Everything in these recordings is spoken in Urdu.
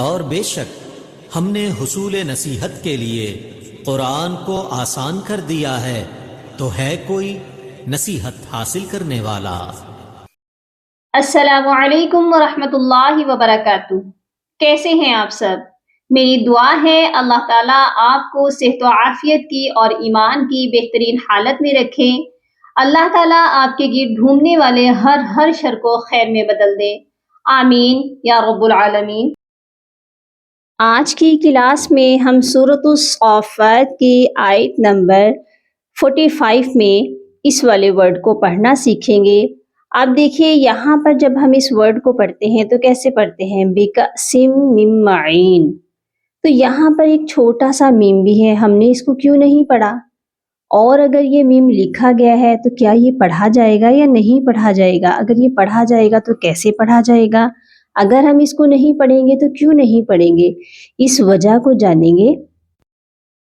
اور بے شک ہم نے حصول نصیحت کے لیے قرآن کو آسان کر دیا ہے، تو ہے کوئی نصیحت حاصل کرنے والا؟ السلام علیکم ورحمۃ اللہ وبرکاتہ۔ کیسے ہیں آپ سب؟ میری دعا ہے اللہ تعالیٰ آپ کو صحت و عافیت کی اور ایمان کی بہترین حالت میں رکھیں۔ اللہ تعالیٰ آپ کے گرد ڈھونڈنے والے ہر شر کو خیر میں بدل دے، آمین یا رب العالمین۔ آج کی کلاس میں ہم سورۃ الصافات کی آیت نمبر 45 میں اس والے ورڈ کو پڑھنا سیکھیں گے۔ آپ دیکھیے یہاں پر جب ہم اس ورڈ کو پڑھتے ہیں تو کیسے پڑھتے ہیں؟ بِکَأْسٍ مِّن مَّعِین۔ تو یہاں پر ایک چھوٹا سا میم بھی ہے، ہم نے اس کو کیوں نہیں پڑھا؟ اور اگر یہ میم لکھا گیا ہے تو کیا یہ پڑھا جائے گا یا نہیں پڑھا جائے گا؟ اگر یہ پڑھا جائے گا تو کیسے پڑھا جائے گا؟ اگر ہم اس کو نہیں پڑھیں گے تو کیوں نہیں پڑھیں گے؟ اس وجہ کو جانیں گے،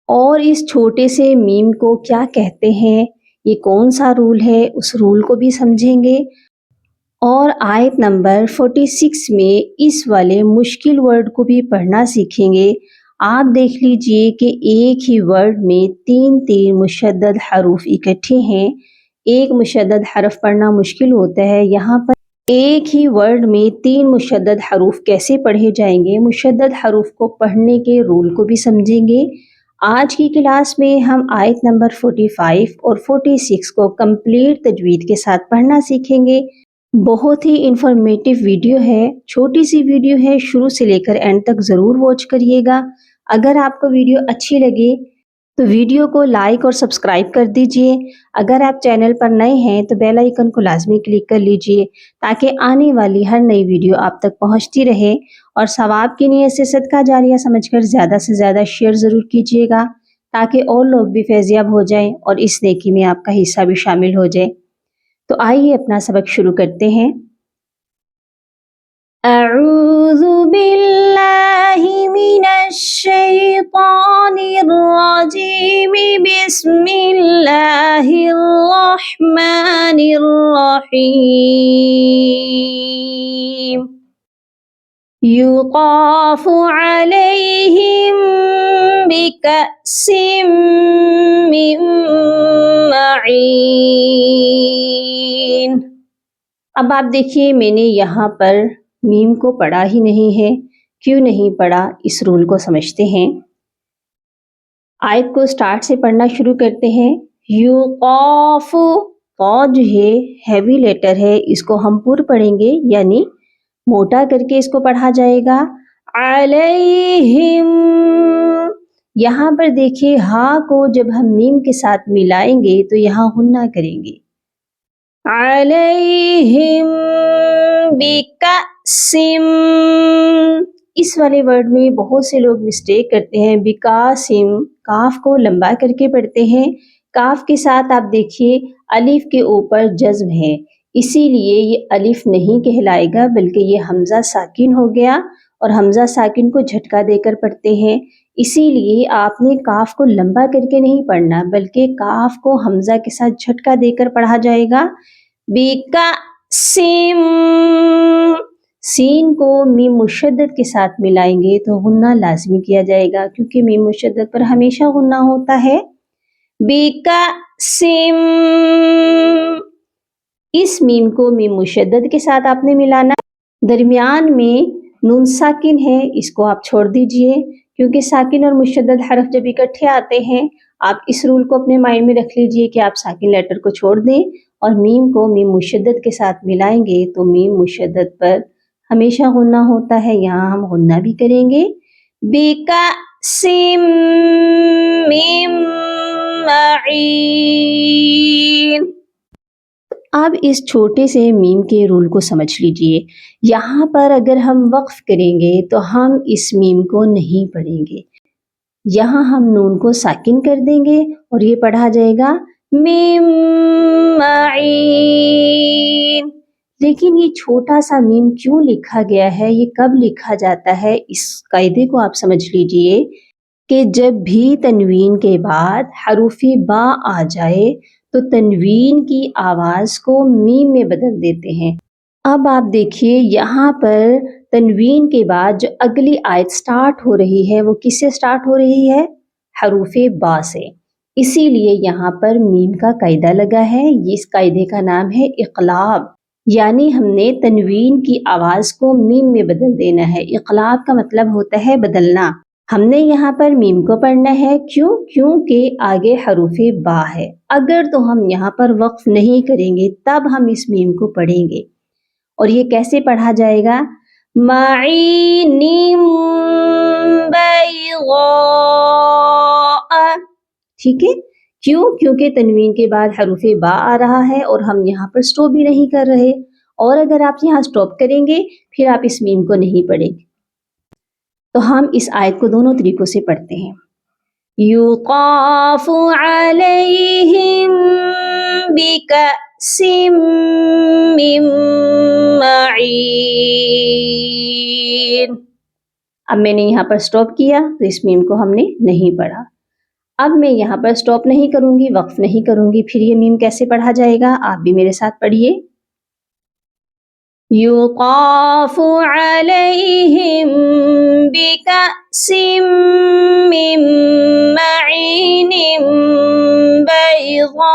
اور اس چھوٹے سے میم کو کیا کہتے ہیں، یہ کون سا رول ہے، اس رول کو بھی سمجھیں گے۔ اور آیت نمبر 46 میں اس والے مشکل ورڈ کو بھی پڑھنا سیکھیں گے۔ آپ دیکھ لیجئے کہ ایک ہی ورڈ میں تین مشدد حروف اکٹھے ہیں۔ ایک مشدد حرف پڑھنا مشکل ہوتا ہے، یہاں پر ایک ہی ورڈ میں 3 مشدد حروف کیسے پڑھے جائیں گے؟ مشدد حروف کو پڑھنے کے رول کو بھی سمجھیں گے۔ آج کی کلاس میں ہم آیت نمبر 45 اور 46 کو کمپلیٹ تجوید کے ساتھ پڑھنا سیکھیں گے۔ بہت ہی انفارمیٹیو ویڈیو ہے، چھوٹی سی ویڈیو ہے، شروع سے لے کر اینڈ تک ضرور واچ کریے گا۔ اگر آپ کو ویڈیو اچھی لگے تو ویڈیو کو لائک اور سبسکرائب کر دیجئے۔ اگر آپ چینل پر نئے ہیں تو بیل آئیکن کو لازمی کلک کر لیجئے تاکہ آنے والی ہر نئی ویڈیو آپ تک پہنچتی رہے، اور ثواب کی نیت سے صدقہ جاریہ سمجھ کر زیادہ سے زیادہ شیئر ضرور کیجئے گا تاکہ اور لوگ بھی فیضیاب ہو جائیں اور اس نیکی میں آپ کا حصہ بھی شامل ہو جائے۔ تو آئیے اپنا سبق شروع کرتے ہیں۔ اعوذ باللہ من الشیطان الرجیم، بسم اللہ الرحمن الرحیم۔ یطاف علیہم بکأس من معین۔ اب آپ دیکھیے میں نے یہاں پر میم کو پڑھا ہی نہیں ہے، کیوں نہیں پڑھا؟ اس رول کو سمجھتے ہیں۔ آیت کو سٹارٹ سے پڑھنا شروع کرتے ہیں۔ یقاف، قا جو ہے ہیوی لیٹر ہے، اس کو ہم پر پڑھیں گے، یعنی موٹا کر کے اس کو پڑھا جائے گا۔ علیہم، یہاں پر دیکھیں ہا کو جب ہم میم کے ساتھ ملائیں گے تو یہاں غنہ کریں گے۔ علیہم بکأسم، اس والے ورڈ میں بہت سے لوگ مسٹیک کرتے ہیں، بکاسم کاف کو لمبا کر کے پڑھتے ہیں۔ کاف کے ساتھ آپ دیکھیے الف کے اوپر جزم ہے، اسی لیے یہ الف نہیں کہلائے گا بلکہ یہ حمزہ ساکن ہو گیا، اور حمزہ ساکن کو جھٹکا دے کر پڑھتے ہیں، اسی لیے آپ نے کاف کو لمبا کر کے نہیں پڑھنا بلکہ کاف کو حمزہ کے ساتھ جھٹکا دے کر پڑھا جائے گا۔ بکاسم، سین کو میم مشدد کے ساتھ ملائیں گے تو غنہ لازمی کیا جائے گا کیونکہ میم مشدد پر ہمیشہ غنہ ہوتا ہے۔ بکاسم، اس میم کو میم مشدد کے ساتھ آپ نے ملانا، درمیان میں نون ساکن ہے، اس کو آپ چھوڑ دیجئے کیونکہ ساکن اور مشدد حرف جب اکٹھے آتے ہیں، آپ اس رول کو اپنے مائنڈ میں رکھ لیجئے کہ آپ ساکن لیٹر کو چھوڑ دیں اور میم کو میم مشدد کے ساتھ ملائیں گے تو میم مشدد پر ہمیشہ غنہ ہوتا ہے، یہاں ہم غنہ بھی کریں گے۔ بکاسم من معین۔ اب اس چھوٹے سے میم کے رول کو سمجھ لیجئے، یہاں پر اگر ہم وقف کریں گے تو ہم اس میم کو نہیں پڑھیں گے، یہاں ہم نون کو ساکن کر دیں گے اور یہ پڑھا جائے گا میم معین۔ لیکن یہ چھوٹا سا میم کیوں لکھا گیا ہے، یہ کب لکھا جاتا ہے، اس قاعدے کو آپ سمجھ لیجئے کہ جب بھی تنوین کے بعد حروف با آ جائے تو تنوین کی آواز کو میم میں بدل دیتے ہیں۔ اب آپ دیکھیے یہاں پر تنوین کے بعد جو اگلی آیت سٹارٹ ہو رہی ہے وہ کس سے سٹارٹ ہو رہی ہے؟ حروف با سے، اسی لیے یہاں پر میم کا قاعدہ لگا ہے۔ اس قاعدے کا نام ہے اقلاب، یعنی ہم نے تنوین کی آواز کو میم میں بدل دینا ہے۔ اقلاب کا مطلب ہوتا ہے بدلنا۔ ہم نے یہاں پر میم کو پڑھنا ہے، کیونکہ آگے حروف با ہے۔ اگر تو ہم یہاں پر وقف نہیں کریں گے تب ہم اس میم کو پڑھیں گے، اور یہ کیسے پڑھا جائے گا؟ معین بیضاء، ٹھیک ہے؟ کیونکہ تنوین کے بعد حروف با آ رہا ہے اور ہم یہاں پر سٹاپ بھی نہیں کر رہے، اور اگر آپ یہاں سٹاپ کریں گے پھر آپ اس میم کو نہیں پڑھیں گے۔ تو ہم اس آیت کو دونوں طریقوں سے پڑھتے ہیں۔ یطاف علیہم بکأس من معین۔ اب میں نے یہاں پر سٹاپ کیا تو اس میم کو ہم نے نہیں پڑھا۔ اب میں یہاں پر سٹاپ نہیں کروں گی، وقف نہیں کروں گی، پھر یہ میم کیسے پڑھا جائے گا؟ آپ بھی میرے ساتھ پڑھیے۔ یطاف علیہم بکأس من معین بیضاء۔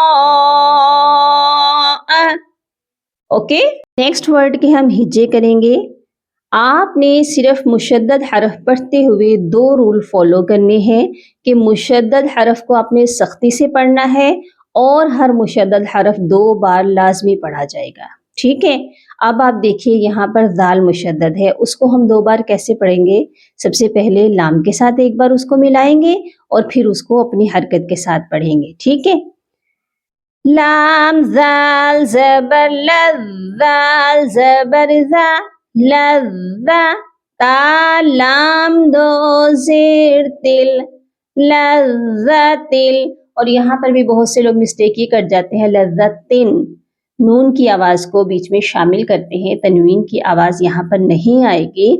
اوکے، نیکسٹ ورڈ کے ہم ہجے کریں گے۔ آپ نے صرف مشدد حرف پڑھتے ہوئے 2 رول فالو کرنے ہیں کہ مشدد حرف کو آپ نے سختی سے پڑھنا ہے اور ہر مشدد حرف 2 بار لازمی پڑھا جائے گا، ٹھیک ہے؟ اب آپ دیکھیے یہاں پر ذال مشدد ہے، اس کو ہم 2 بار کیسے پڑھیں گے؟ سب سے پہلے لام کے ساتھ ایک بار اس کو ملائیں گے اور پھر اس کو اپنی حرکت کے ساتھ پڑھیں گے، ٹھیک ہے؟ لام ذال زبر لذال زبر ذا لذا، تا لام 2 زیر تل لذتل، اور یہاں پر بھی بہت سے لوگ مسٹیک ہی کر جاتے ہیں، لذتن، نون کی آواز کو بیچ میں شامل کرتے ہیں، تنوین کی آواز یہاں پر نہیں آئے گی۔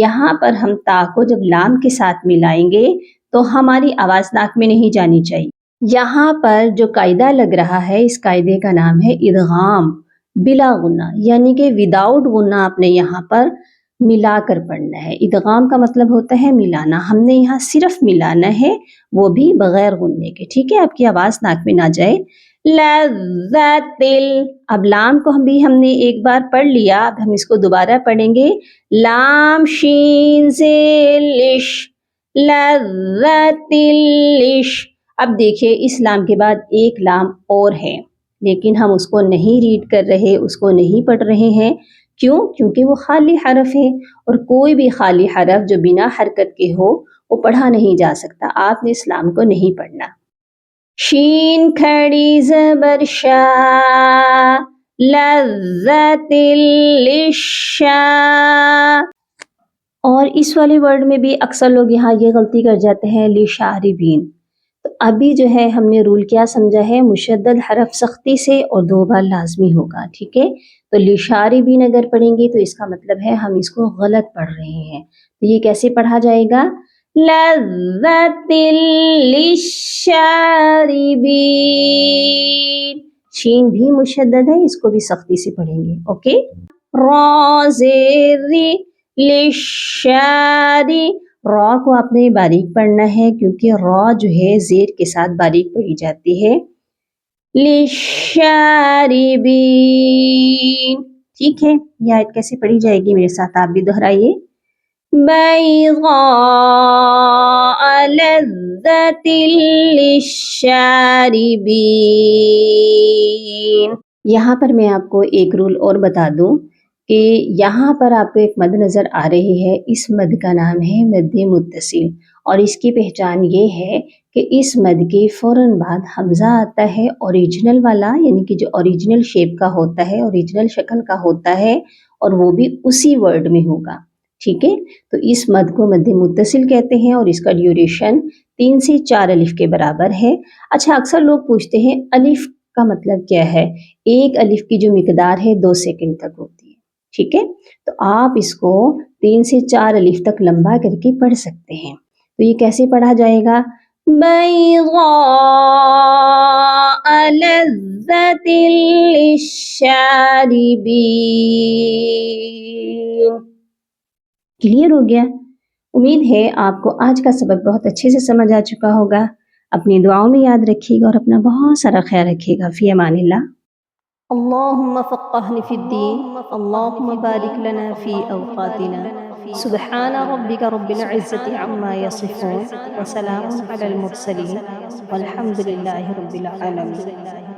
یہاں پر ہم تا کو جب لام کے ساتھ ملائیں گے تو ہماری آواز ناک میں نہیں جانی چاہیے۔ یہاں پر جو قاعدہ لگ رہا ہے اس قاعدے کا نام ہے ادغام بلا غنہ، یعنی کہ وداؤٹ غنہ آپ نے یہاں پر ملا کر پڑھنا ہے۔ ادغام کا مطلب ہوتا ہے ملانا، ہم نے یہاں صرف ملانا ہے، وہ بھی بغیر غننے کے، ٹھیک ہے؟ آپ کی آواز ناک میں نہ جائے۔ لذتل، اب لام کو ہم نے ایک بار پڑھ لیا، اب ہم اس کو دوبارہ پڑھیں گے۔ لام شین زیر لش لذتلش۔ اب دیکھیں اس لام کے بعد ایک لام اور ہے لیکن ہم اس کو نہیں ریڈ کر رہے، اس کو نہیں پڑھ رہے ہیں، کیونکہ وہ خالی حرف ہے، اور کوئی بھی خالی حرف جو بنا حرکت کے ہو وہ پڑھا نہیں جا سکتا، آپ نے اس لام کو نہیں پڑھنا۔ شین کھڑی زبر شا لذت للشا، اور اس والے ورڈ میں بھی اکثر لوگ یہاں یہ غلطی کر جاتے ہیں لشاربین۔ تو ابھی جو ہے ہم نے رول کیا سمجھا ہے؟ مشدد حرف سختی سے اور 2 بار لازمی ہوگا، ٹھیک ہے؟ تو لشاربین اگر پڑھیں گے تو اس کا مطلب ہے ہم اس کو غلط پڑھ رہے ہیں، تو یہ کیسے پڑھا جائے گا؟ لذت للشاربین، شین بھی مشدد ہے، اس کو بھی سختی سے پڑھیں گے، اوکے؟ را زیر للشاری، را کو آپ نے باریک پڑھنا ہے کیونکہ را جو ہے زیر کے ساتھ باریک پڑھی جاتی ہے۔ للشاربین، ٹھیک ہے؟ یہ آیت کیسے پڑھی جائے گی میرے ساتھ آپ بھی دہرائیے۔ بیضاء لذت للشاربین۔ یہاں پر میں آپ کو ایک رول اور بتا دوں کہ یہاں پر آپ کو ایک مد نظر آ رہی ہے، اس مد کا نام ہے مد متصل، اور اس کی پہچان یہ ہے کہ اس مد کے فوراً بعد حمزہ آتا ہے اوریجنل والا، یعنی کہ جو اوریجنل شیپ کا ہوتا ہے، اوریجنل شکل کا ہوتا ہے، اور وہ بھی اسی ورڈ میں ہوگا، ٹھیک ہے؟ تو اس مد کو مد متصل کہتے ہیں اور اس کا ڈیوریشن 3 سے 4 الف کے برابر ہے۔ اچھا، اکثر لوگ پوچھتے ہیں الف کا مطلب کیا ہے؟ ایک الف کی جو مقدار ہے 2 سیکنڈ تک ہوتی ہے، ٹھیک ہے؟ تو آپ اس کو 3 سے 4 الف تک لمبا کر کے پڑھ سکتے ہیں۔ تو یہ کیسے پڑھا جائے گا؟ بيضاء لذة للشاربين. کلیئر ہو گیا؟ امید ہے آپ کو آج کا سبق بہت اچھے سے سمجھ آ چکا ہوگا. اپنی دعاؤں میں یاد رکھیے گا اور اپنا بہت سارا خیال رکھیے گا. فی امان اللہ. اللهم فقهني في الدين، اللهم بارك لنا في أوقاتنا. سبحان ربك رب العزة عما يصفون وسلام على المرسلين والحمد لله رب العالمين.